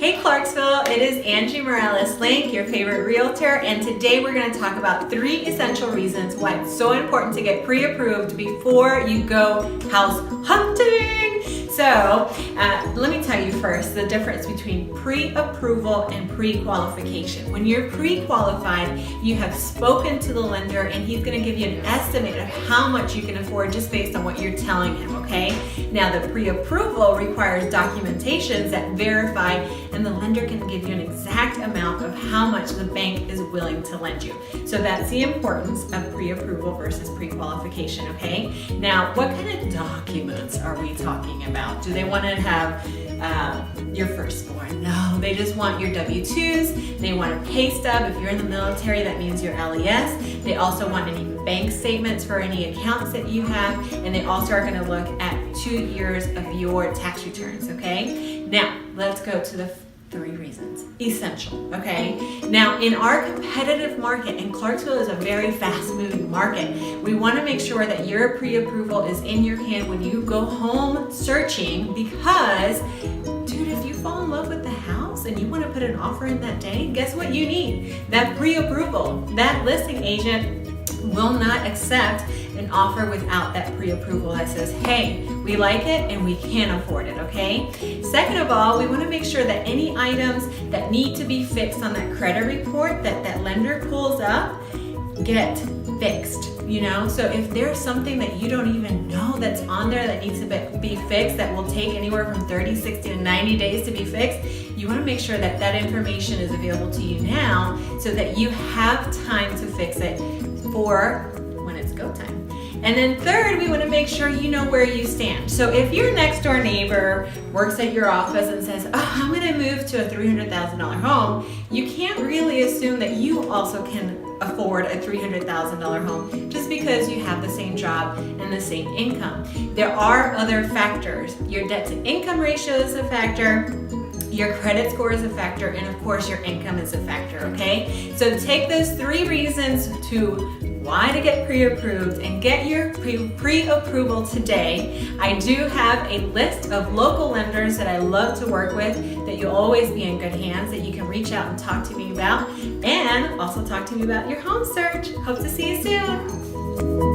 Hey Clarksville, it is Angie Morales-Link, your favorite realtor, and today we're going to talk about 3 essential reasons why it's so important to get pre-approved before you go house hunting. So let me tell you first the difference between pre-approval and pre-qualification. When you're pre-qualified, you have spoken to the lender and he's going to give you an estimate of how much you can afford just based on what you're telling him, okay? Now the pre-approval requires documentations that verify, and the lender can give you an exact amount of how much the bank is willing to lend you. So that's the importance of pre-approval versus pre-qualification, okay? Now, what kind of documents are we talking about? Do they want to have your firstborn? No, they just want your W-2s. They want a pay stub. If you're in the military, that means your LES. They also want any bank statements for any accounts that you have, and they also are going to look at 2 years of your tax returns, okay? Now, let's go to the 3 reasons. Essential, okay? Now, in our competitive market, and Clarksville is a very fast-moving market, we want to make sure that your pre-approval is in your hand when you go home searching, because, dude, if you fall in love with the house and you want to put an offer in that day, guess what you need? That pre-approval. That listing agent will not accept an offer without that pre-approval that says, hey, we like it and we can afford it, okay? Second of all, we want to make sure that any items that need to be fixed on that credit report that lender pulls up get fixed, you know? So if there's something that you don't even know that's on there that needs to be fixed, that will take anywhere from 30, 60 to 90 days to be fixed, you want to make sure that that information is available to you now so that you have time to fix it for when it's go time. And then third, we want to make sure you know where you stand. So if your next door neighbor works at your office and says, oh, I'm going to move to a $300,000 home, you can't really assume that you also can afford a $300,000 home just because you have the same job and the same income. There are other factors. Your debt to income ratio is a factor. Your credit score is a factor, and of course your income is a factor, okay? So take those 3 reasons to why to get pre-approved and get your pre-approval today. I do have a list of local lenders that I love to work with, that you'll always be in good hands, that you can reach out and talk to me about, and also talk to me about your home search. Hope to see you soon.